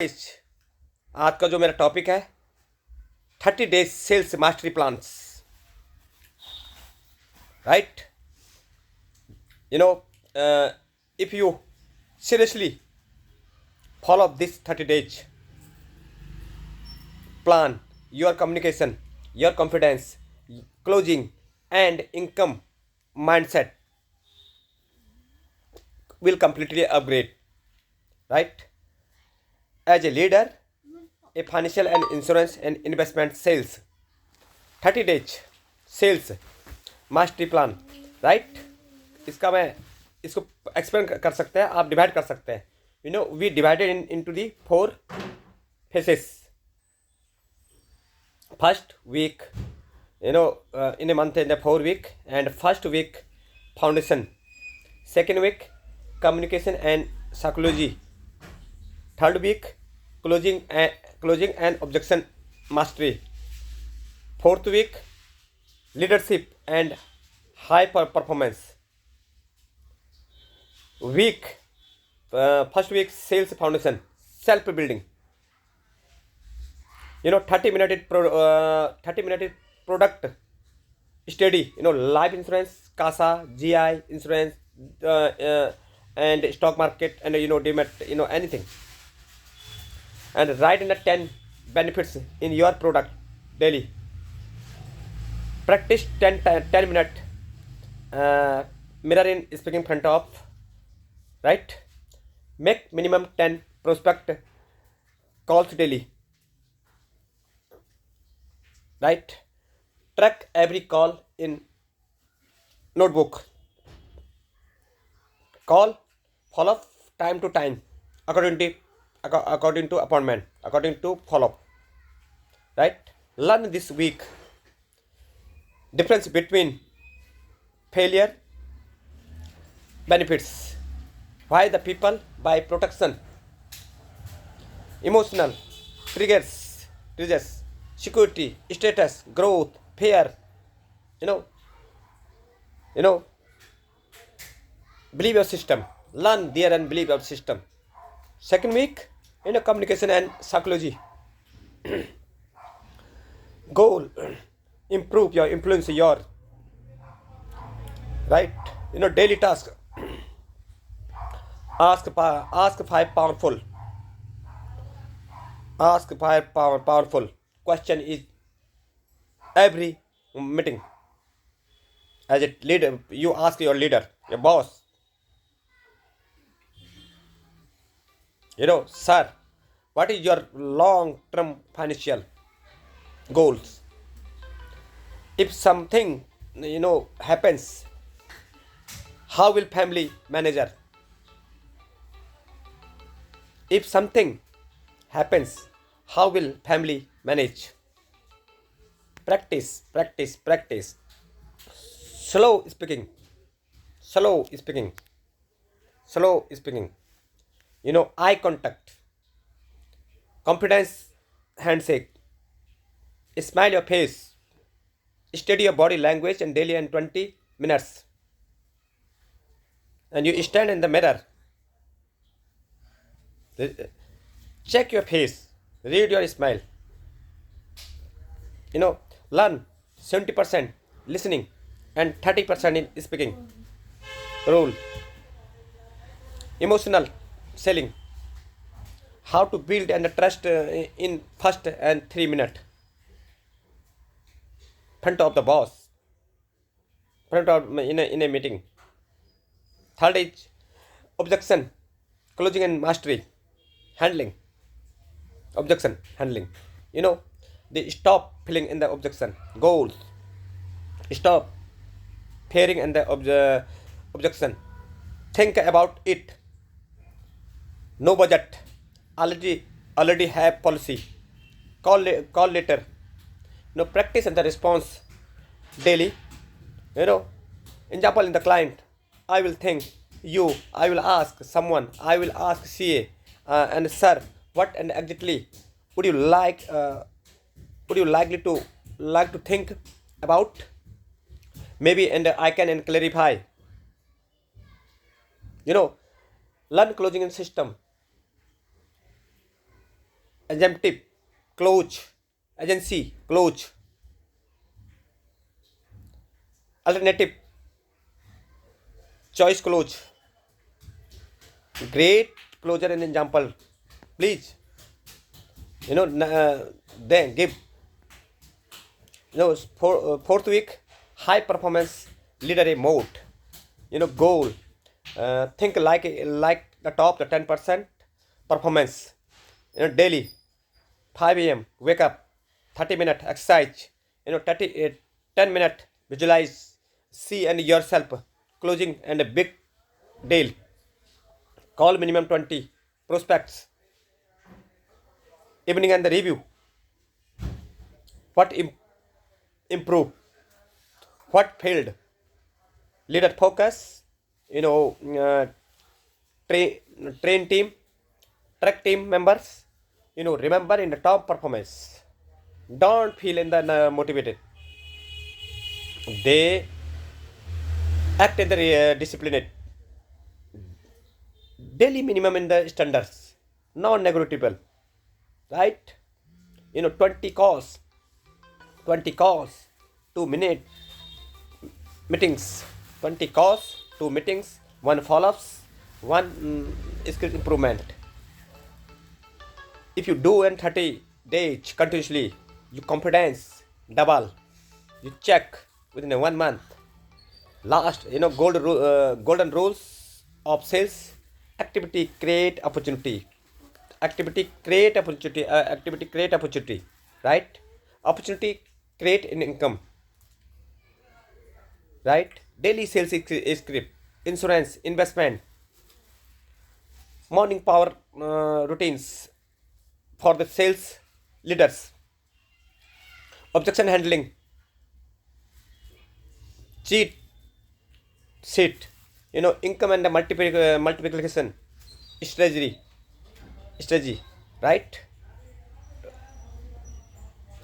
आज का जो मेरा टॉपिक है 30 days sales mastery plans. Right, you know, if you seriously follow this 30 days plan, your communication, your confidence, closing and income mindset will completely upgrade. Right, as a leader, a financial and insurance and investment sales 30 days sales mastery plan. Right, इसको explain कर सकते हैं, आप divide कर सकते हैं. We divided into the 4 phases. First week, in a month, in the 4 week, and first week foundation, second week communication and psychology, third week closing and objection mastery, fourth week leadership and high performance week. First week sales foundation, self building. 30-minute product study. Life insurance, CASA, GI insurance, and stock market, and demat, anything. And write in the 10 benefits in your product daily. Practice 10 minute mirror in speaking front of. Right, make minimum 10 prospect calls daily. Right, track every call in notebook. Call, follow up time to time, according to appointment, according to follow up. Right, learn this week difference between failure benefits, why the people buy protection, emotional triggers, security, status, growth, fear, believe your system. Learn there and believe your system. Second week, communication and psychology. Goal, improve your influence, your right, daily task. Ask 5 powerful question is every meeting. As a leader, you ask your leader, your boss, sir, what is your long term financial goals? If something happens, how will family manager? If something happens, how will family manage? Practice. Slow speaking. Eye contact, confidence handshake, smile your face, study your body language and daily and 20 minutes. And you stand in the mirror, check your face, read your smile. Learn 70% listening and 30% in speaking. Rule, emotional selling, how to build and trust in first and 3 minutes. Front of the boss, front of in a meeting. Third is objection, closing and mastery, handling. Objection handling. They stop filling in the objection. Goals, stop fearing in the objection. Think about it. No budget, already have policy. Call later. Practice and the response daily. Example in the client, I will think you, I will ask someone, I will ask CA, and sir, what and exactly would you like to think about? Maybe and I can clarify. Learn closing in system. assumptive, close, agency, close, alternative, choice, close, great closure and example, please, then give, fourth week, high performance leader a mode, goal, think like the top the 10% performance, daily 5 a.m. wake up, 30-minute exercise, 10-minute visualize, see and yourself, closing and a big deal, call minimum 20 prospects, evening and the review, what improve, what failed, leader focus, train team, track team members, remember in the top performance, don't feel in the motivated, they act in the disciplined, daily minimum in the standards, non-negotiable, right? 20 calls 2 minute meetings, 20 calls 2 meetings, 1 follow-ups, 1 skill improvement. If you do in 30 days continuously, your confidence double, you check within 1 month. Last, golden rules of sales, activity create opportunity, activity create opportunity, right? Opportunity create an income, right? Daily sales script, insurance, investment, morning power routines for the sales leaders, objection handling, cheat sheet, income and the multiplication strategy, right?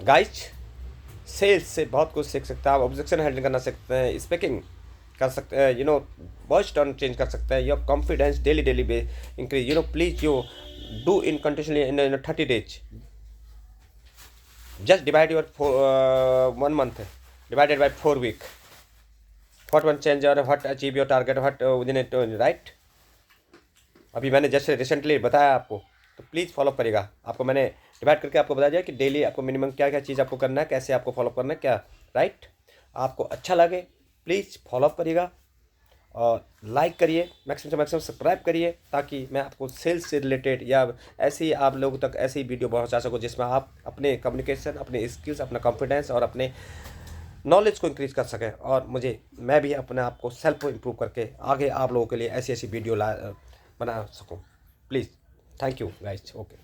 Guys sales से बहुत कुछ सीख सकते हैं आप, objection handle करना सकते हैं, स्पीकिंग कर सकते हैं, वॉइस टर्न चेंज कर सकते हैं, your confidence daily be increase, please you do in continuously in 30 days, just divide your 1 month divided by 4 week, what one change or what achieve your target, what within it, right? अभी मैंने जैसे recently बताया आपको, तो please follow करिएगा। आपको मैंने divide करके आपको बताया जाए कि डेली आपको मिनिमम क्या क्या चीज़ आपको करना है, कैसे आपको फॉलो करना है, क्या, राइट? आपको अच्छा लगे प्लीज़ फॉलो करिएगा और लाइक करिए, मैक्सिमम से मैक्सिमम सब्सक्राइब करिए, ताकि मैं आपको सेल्स से रिलेटेड या ऐसे ही आप लोगों तक ऐसी वीडियो पहुंचा सकूं जिसमें आप अपने कम्युनिकेशन, अपने स्किल्स, अपना कॉन्फिडेंस और अपने नॉलेज को इंक्रीज कर सकें, और मैं भी अपने आप को सेल्फ इम्प्रूव करके आगे आप लोगों के लिए ऐसी ऐसी वीडियो बना सकूँ। Please, thank you guys, okay.